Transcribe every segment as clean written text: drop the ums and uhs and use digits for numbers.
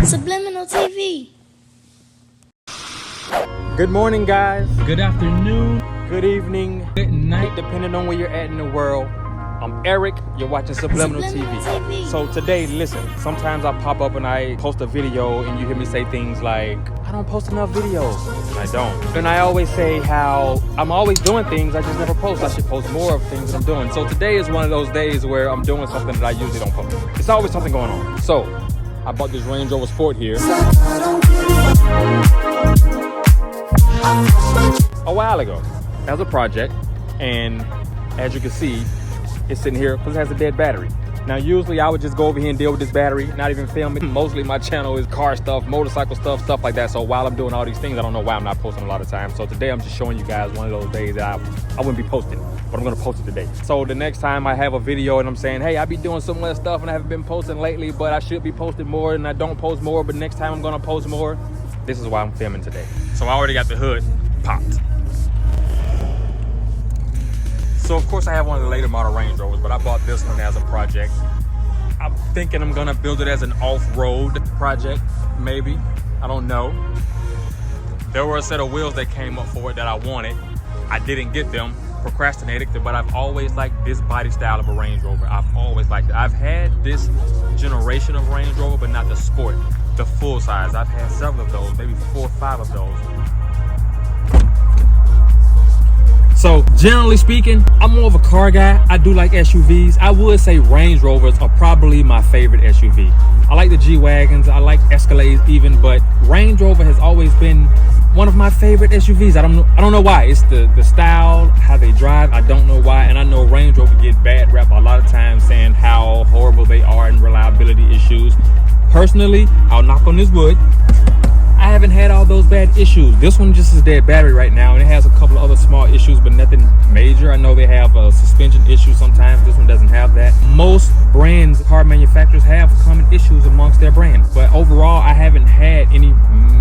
Subliminal TV. Good morning, guys. Good afternoon. Good evening. Good night. Depending on where you're at in the world. I'm Eric. You're watching Subliminal TV. So today, listen, sometimes I pop up and I post a video and you hear me say things like, I don't post enough videos. And I don't. And I always say how I'm always doing things, I just never post. I should post more of things that I'm doing. So today is one of those days where I'm doing something that I usually don't post. It's always something going on. So I bought this Rover Sport here a while ago as a project, and as you can see, it's sitting here because it has a dead battery. Now usually I would just go over here and deal with this battery, not even film it. Mostly my channel is car stuff, motorcycle stuff like that. So while I'm doing all these things, I don't know why I'm not posting a lot of time. So today I'm just showing you guys one of those days that I wouldn't be posting, but I'm gonna post it today. So the next time I have a video and I'm saying, hey, I be doing so much stuff and I haven't been posting lately, but I should be posting more, and I don't post more, but next time I'm gonna post more. This is why I'm filming today. So I already got the hood popped. So of course I have one of the later model Range Rovers, but I bought this one as a project. I'm thinking I'm gonna build it as an off-road project, maybe. I don't know. There were a set of wheels that came up for it that I wanted. I didn't get them, procrastinated, but I've always liked this body style of a Range Rover. I've always liked it. I've had this generation of Range Rover, but not the Sport, the full size. I've had several of those, maybe 4 or 5 of those. So generally speaking, I'm more of a car guy. I do like SUVs. I would say Range Rovers are probably my favorite SUV. I like the G-Wagons, I like Escalades even, but Range Rover has always been one of my favorite SUVs. I don't know why. It's the style, how they drive. I don't know why. And I know Range Rover get bad rap a lot of times saying how horrible they are in reliability issues. Personally, I'll knock on this wood, I haven't had all those bad issues. This one just is dead battery right now, and it has a couple of other small issues, but nothing major. I know they have a suspension issue sometimes. This one doesn't have that. Most brands, car manufacturers, have common issues amongst their brands, but overall, I haven't had any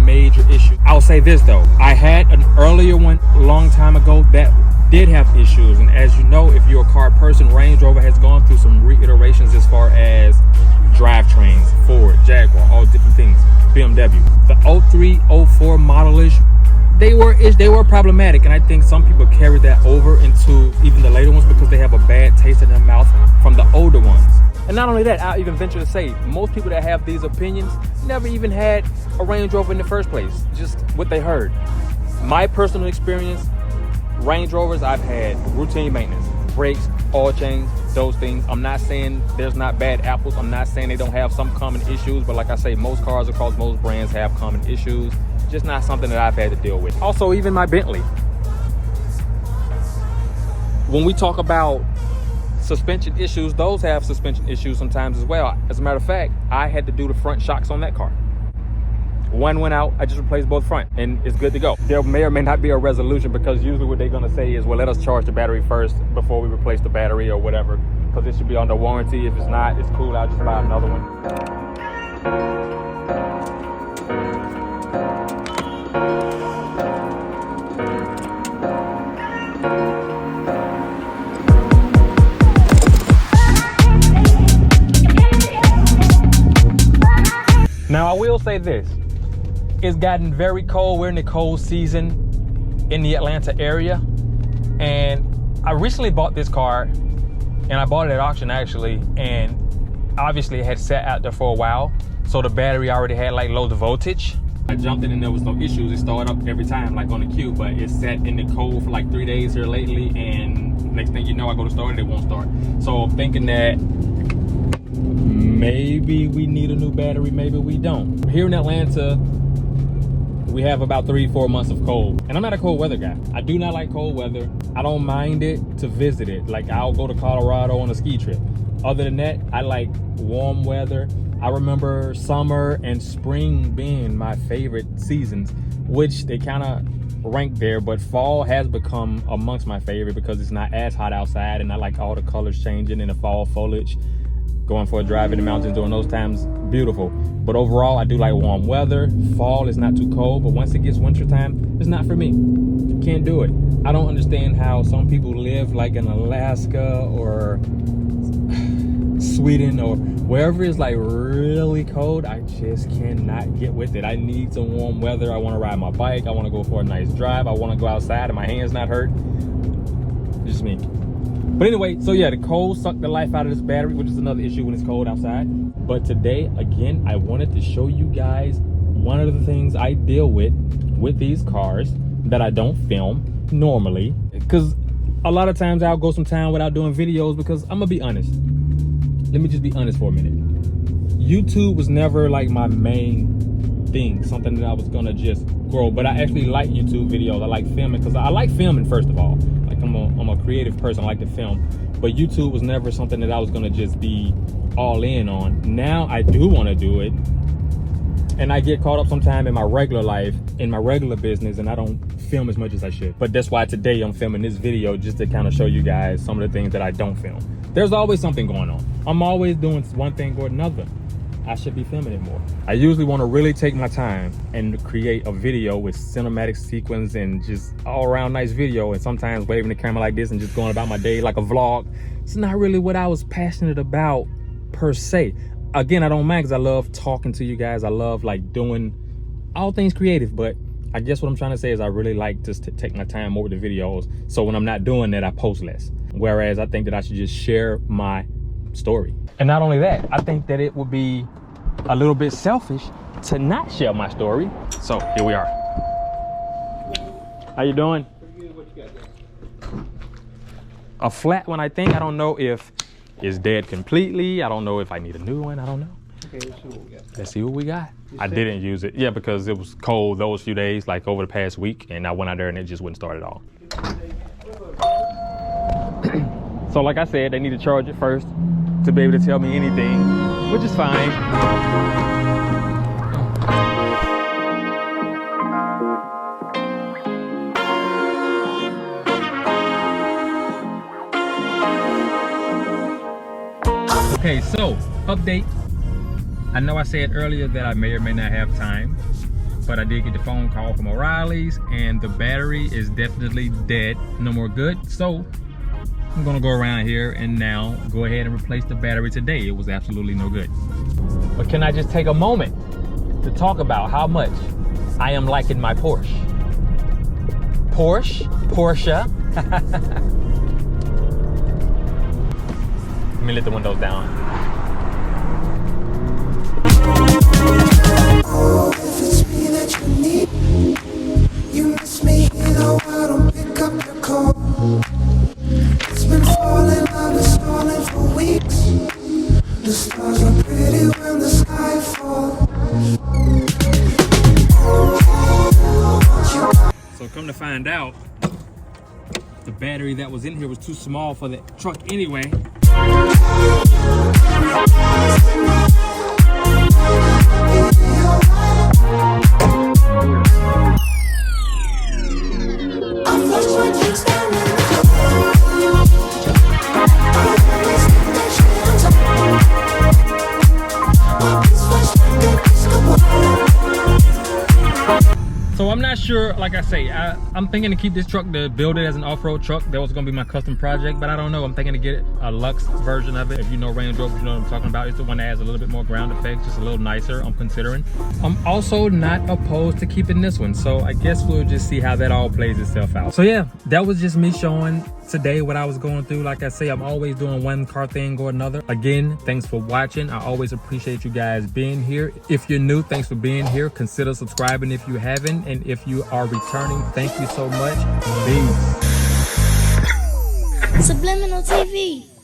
major issues. I'll say this though, I had an earlier one a long time ago that did have issues, and as you know, if you're a car person, Range Rover has gone through some reiterations as far as drivetrains, Ford, Jaguar, all different things, BMW. The 03, 04 model-ish, they were problematic, and I think some people carried that over into even the later ones because they have a bad taste in their mouth from the older ones. And not only that, I'll even venture to say, most people that have these opinions never even had a Range Rover in the first place, just what they heard. My personal experience, Range Rovers, I've had routine maintenance, brakes, oil change, those things. I'm not saying there's not bad apples. I'm not saying they don't have some common issues, but like I say, most cars across most brands have common issues. Just not something that I've had to deal with. Also, even my Bentley. When we talk about suspension issues, those have suspension issues sometimes as well. As a matter of fact, I had to do the front shocks on that car. One went out, I just replaced both front, and it's good to go. There may or may not be a resolution, because usually what they're gonna say is, well, let us charge the battery first before we replace the battery or whatever, because it should be under warranty. If it's not, it's cool, I'll just buy another one. Now, I will say this. It's gotten very cold. We're in the cold season in the Atlanta area. And I recently bought this car, and I bought it at auction actually. And obviously it had sat out there for a while. So the battery already had like low voltage. I jumped in and there was no issues. It started up every time like on the queue, but it sat in the cold for like 3 days here lately. And next thing you know, I go to start it, it won't start. So I'm thinking that maybe we need a new battery, maybe we don't. Here in Atlanta, we have about 3-4 months of cold, and I'm not a cold weather guy. I do not like cold weather. I don't mind it to visit it. Like, I'll go to Colorado on a ski trip. Other than that, I like warm weather. I remember summer and spring being my favorite seasons, which they kind of rank there, but fall has become amongst my favorite because it's not as hot outside, and I like all the colors changing in the fall foliage. Going for a drive in the mountains during those times, beautiful. But overall, I do like warm weather. Fall is not too cold, but once it gets wintertime, it's not for me. Can't do it. I don't understand how some people live like in Alaska or Sweden or Wherever it's like really cold, I just cannot get with it. I need some warm weather. I want to ride my bike. I want to go for a nice drive. I want to go outside and my hands not hurt. Just me. But anyway, so yeah, the cold sucked the life out of this battery, which is another issue when it's cold outside. But today, again, I wanted to show you guys one of the things I deal with these cars that I don't film normally. Because a lot of times I'll go some time without doing videos because I'm gonna be honest. Let me just be honest for a minute. YouTube was never like my main thing, something that I was gonna just grow. But I actually like YouTube videos. I like filming because I like filming, first of all. Like I'm a creative person, I like to film. But YouTube was never something that I was gonna just be all in on. Now I do wanna do it. And I get caught up sometime in my regular life, in my regular business, and I don't film as much as I should. But that's why today I'm filming this video, just to kind of show you guys some of the things that I don't film. There's always something going on. I'm always doing one thing or another. I should be filming it more. I usually want to really take my time and create a video with cinematic sequence and just all around nice video, and sometimes waving the camera like this and just going about my day like a vlog. It's not really what I was passionate about per se. Again, I don't mind because I love talking to you guys. I love like doing all things creative, but I guess what I'm trying to say is I really like just to take my time more with the videos. So when I'm not doing that, I post less. Whereas I think that I should just share my story. And not only that, I think that it would be a little bit selfish to not share my story. So here we are. How you doing? Pretty good. What you got there? A flat one, I think. I don't know if it's dead completely. I don't know if I need a new one. I don't know. Okay, let's see what we got. Let's see what we got. I didn't use it. Yeah, because it was cold those few days, like over the past week, and I went out there and it just wouldn't start at all. So like I said, they need to charge it first to be able to tell me anything, which is fine. Okay, so update. I know I said earlier that I may or may not have time, but I did get the phone call from O'Reilly's and the battery is definitely dead, no more good. So I'm gonna go around here and now go ahead and replace the battery today. It was absolutely no good. But can I just take a moment to talk about how much I am liking my Porsche? Porsche. Let me let the windows down. If it's me that you need, you miss me, you know I don't pick up the call. It's been falling, I've been stalling for weeks. The stars are pretty when the sky falls. So come to find out, the battery that was in here was too small for the truck anyway. So I'm not sure, like I say, I'm thinking to keep this truck, to build it as an off-road truck. That was gonna be my custom project, but I don't know. I'm thinking to get a Lux version of it. If you know Range Rover, you know what I'm talking about. It's the one that has a little bit more ground effects, just a little nicer, I'm considering. I'm also not opposed to keeping this one. So I guess we'll just see how that all plays itself out. So yeah, that was just me showing today what I was going through. Like I say, I'm always doing one car thing or another. Again, thanks for watching. I always appreciate you guys being here. If you're new, thanks for being here. Consider subscribing if you haven't. And if you are returning, thank you so much. Peace. Subliminal TV.